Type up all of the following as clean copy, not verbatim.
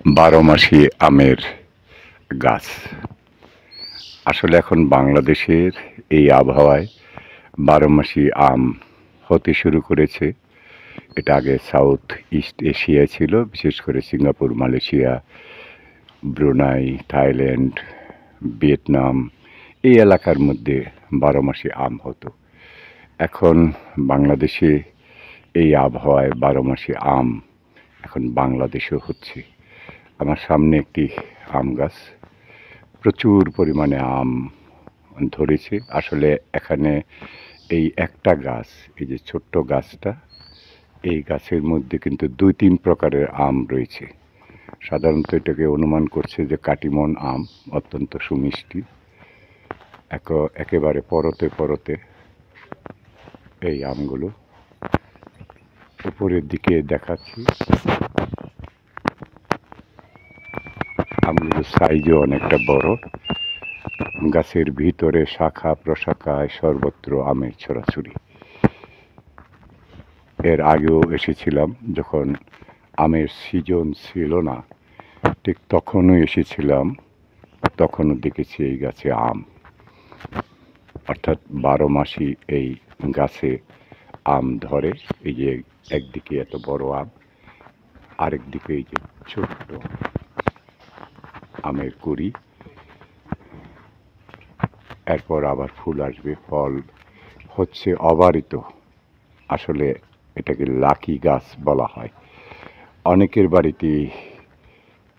বারোমাসি আমের গাছ। আসলে এখন বাংলাদেশের এই আবহাওয়ায় বারোমাসি আম হতে শুরু করেছে। এটা আগে সাউথ ইস্ট এশিয়ায় ছিল, বিশেষ করে Singapore, Malaysia, Brunei, Thailand, Vietnam এই এলাকার মধ্যে বারোমাসি আম হতো। এখন বাংলাদেশে এই আবহাওয়ায় বারোমাসি আম এখন বাংলাদেশেও হচ্ছে। আমার সামনে একটি আম গাছ, প্রচুর পরিমাণে আম ধরেছে। আসলে এখানে এই একটা গাছ, এই যে ছোট্ট গাছটা, এই গাছের মধ্যে কিন্তু 2-3 প্রকারের আম রয়েছে। সাধারণত এটাকে অনুমান করছে যে কাটিমন আম, অত্যন্ত সুমিষ্টি, একেবারে পরতে পরতে এই আমগুলো। উপরের দিকে দেখাচ্ছি, আমগুলোর সাইজও অনেকটা বড়। গাছের ভিতরে শাখা প্রশাখায় সর্বত্র আমের ছড়াছড়ি। এর আগেও এসেছিলাম যখন আমের সিজন ছিল না, ঠিক তখনও এসেছিলাম, তখনও দেখেছি এই গাছে আম। অর্থাৎ 12 মাসই এই গাছে আম ধরে। এই যে একদিকে এত বড় আম, আরেক দিকে এই যে ছোট্ট আমের কুড়ি, এরপর আবার ফুল আসবে, ফল হচ্ছে অবারিত। আসলে এটাকে লাকি গাছ বলা হয়। অনেকের বাড়িতে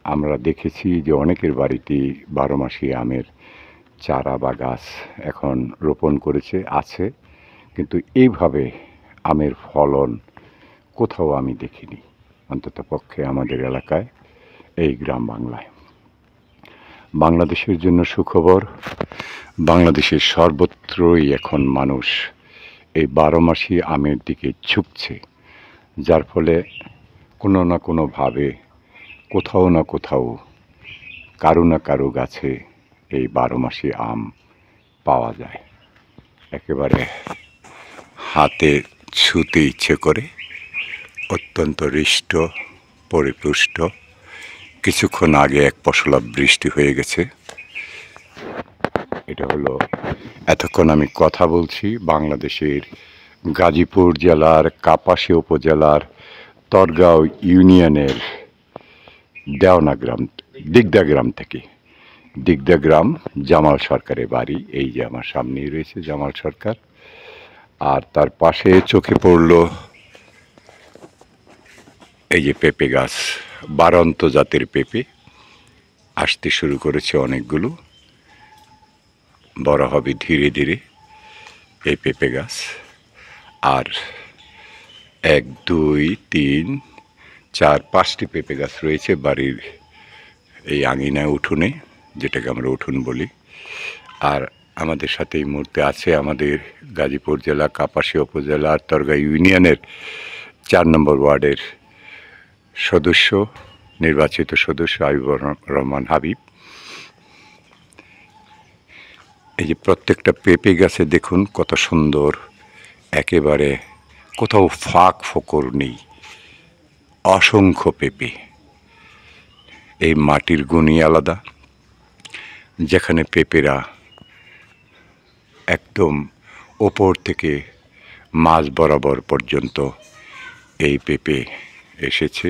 আমরা দেখেছি যে অনেকের বাড়িতেই 12 মাসি আমের চারা বা গাছ এখন রোপণ করেছে, আছে, কিন্তু এইভাবে আমের ফলন কোথাও আমি দেখিনি, অন্তত পক্ষে আমাদের এলাকায়, এই গ্রাম বাংলায়। বাংলাদেশের জন্য সুখবর, বাংলাদেশের সর্বত্রই এখন মানুষ এই 12 মাসি আমের দিকে ঝুঁকছে, যার ফলে কোনো না কোনোভাবে কোথাও না কোথাও কারো না কারো গাছে এই 12 মাসি আম পাওয়া যায়। একেবারে হাতে ছুঁতে ইচ্ছে করে, অত্যন্ত হৃষ্ট পরিপুষ্ট। কিছুক্ষণ আগে এক পশলা বৃষ্টি হয়ে গেছে। এটা হলো, এতক্ষণ আমি কথা বলছি বাংলাদেশের গাজীপুর জেলার কাপাসিয়া উপজেলার তরগাঁও ইউনিয়নের দেওনা গ্রাম, দিগদা গ্রাম থেকে। দিগদা গ্রাম জামাল সরকারের বাড়ি, এই যে আমার সামনেই রয়েছে জামাল সরকার। আর তার পাশে চোখে পড়ল এই যে পেঁপে গাছ, বারন্ত জাতের পেঁপে আসতে শুরু করেছে অনেকগুলো, বড় হবে ধীরে ধীরে এই পেঁপে গাছ। আর 1, 2, 3, 4, 5টি পেঁপে গাছ রয়েছে বাড়ির এই আঙিনায়, উঠোনে, যেটাকে আমরা উঠোন বলি। আর আমাদের সাথে এই মুহূর্তে আছে আমাদের গাজীপুর জেলা কাপাসিয়া উপজেলার তরগাঁও ইউনিয়নের 4 নম্বর ওয়ার্ডের সদস্য, নির্বাচিত সদস্য হাবিবুর রহমান হাবিব। এই যে প্রত্যেকটা পেঁপে গাছে দেখুন কত সুন্দর, একেবারে কোথাও ফাঁক ফোকর নেই, অসংখ্য পেঁপে। এই মাটির গুণই আলাদা, যেখানে পেঁপেরা একদম ওপর থেকে মাঝ বরাবর পর্যন্ত এই পেঁপে এসেছে।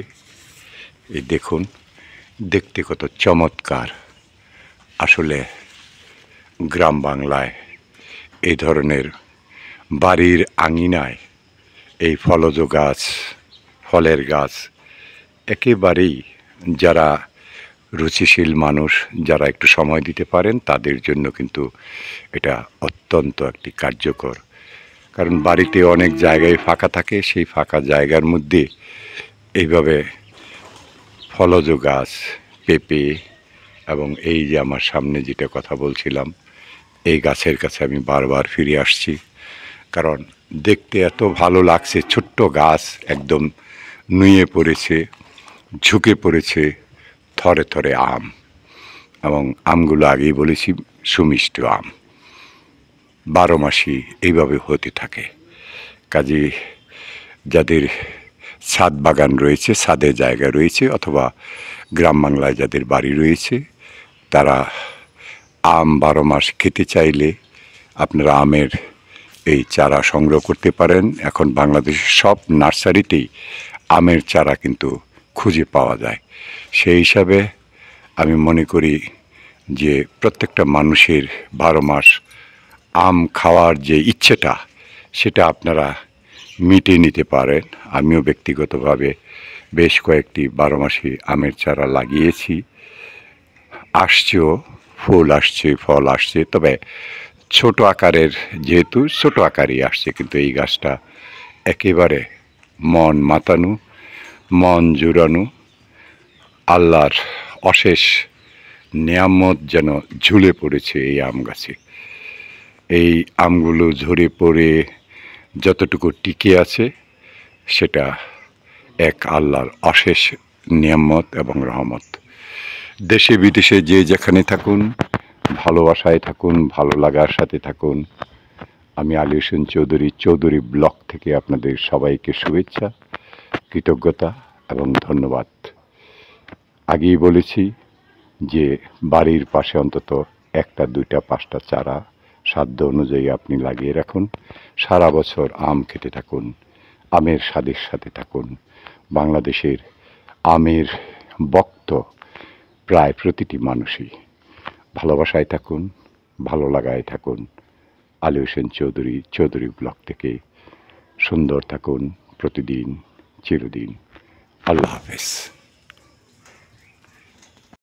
এই দেখুন, দেখতে কত চমৎকার। আসলে গ্রাম বাংলায় এই ধরনের বাড়ির আঙিনায় এই ফলজ গাছ, ফলের গাছ, একেবারেই যারা রুচিশীল মানুষ, যারা একটু সময় দিতে পারেন, তাদের জন্য কিন্তু এটা অত্যন্ত একটি কার্যকর। কারণ বাড়িতে অনেক জায়গায় ফাঁকা থাকে, সেই ফাঁকা জায়গার মধ্যে এইভাবে ফলজ গাছ, পেঁপে, এবং এই যে আমার সামনে যেটা কথা বলছিলাম, এই গাছের কাছে আমি বারবার ফিরে আসছি, কারণ দেখতে এত ভালো লাগছে। ছোট্ট গাছ একদম নুয়ে পড়েছে, ঝুঁকে পড়েছে, থরে থরে আম, এবং আমগুলো আগেই বলেছি সুমিষ্ট আম, 12 মাসই এইভাবে হতে থাকে। কাজে যাদের ছাদ বাগান রয়েছে, ছাদে জায়গা রয়েছে, অথবা গ্রাম বাংলায় যাদের বাড়ি রয়েছে তারা আম 12 মাস খেতে চাইলে আপনারা আমের এই চারা সংগ্রহ করতে পারেন। এখন বাংলাদেশের সব নার্সারিতেই আমের চারা কিন্তু খুঁজে পাওয়া যায়। সেই হিসাবে আমি মনে করি যে প্রত্যেকটা মানুষের 12 মাস আম খাওয়ার যে ইচ্ছেটা সেটা আপনারা মিটিয়ে নিতে পারেন। আমিও ব্যক্তিগতভাবে বেশ কয়েকটি 12 মাসি আমের চারা লাগিয়েছি, আসছেও, ফুল আসছে, ফল আসছে, তবে ছোট আকারের, যেহেতু ছোট আকারই আসছে, কিন্তু এই গাছটা একেবারে মন মাতানো, মন জুড়ানো, আল্লাহর অশেষ নেয়ামত যেন ঝুলে পড়েছে এই আম গাছে। এই আমগুলো ঝরে পড়ে যতটুকু টিকে আছে সেটা এক আল্লাহর অশেষ নিয়ামত এবং রহমত। দেশে বিদেশে যে যেখানে থাকুন, ভালোবাসায় থাকুন, ভালো লাগার সাথে থাকুন। আমি আলী হোসেন চৌধুরী, চৌধুরী ব্লক থেকে আপনাদের সবাইকে শুভেচ্ছা, কৃতজ্ঞতা এবং ধন্যবাদ। আগেই বলেছি যে বাড়ির পাশে অন্তত 1টা 2টা 5টা চারা সাধ্য অনুযায়ী আপনি লাগিয়ে রাখুন। সারা বছর আম খেতে থাকুন, আমের স্বাদের সাথে থাকুন। বাংলাদেশের আমের ভক্ত প্রায় প্রতিটি মানুষই। ভালোবাসায় থাকুন, ভালো লাগায় থাকুন। আলী হোসেন চৌধুরী, চৌধুরী ব্লক থেকে। সুন্দর থাকুন প্রতিদিন, চিরদিন। আল্লাহ হাফেজ।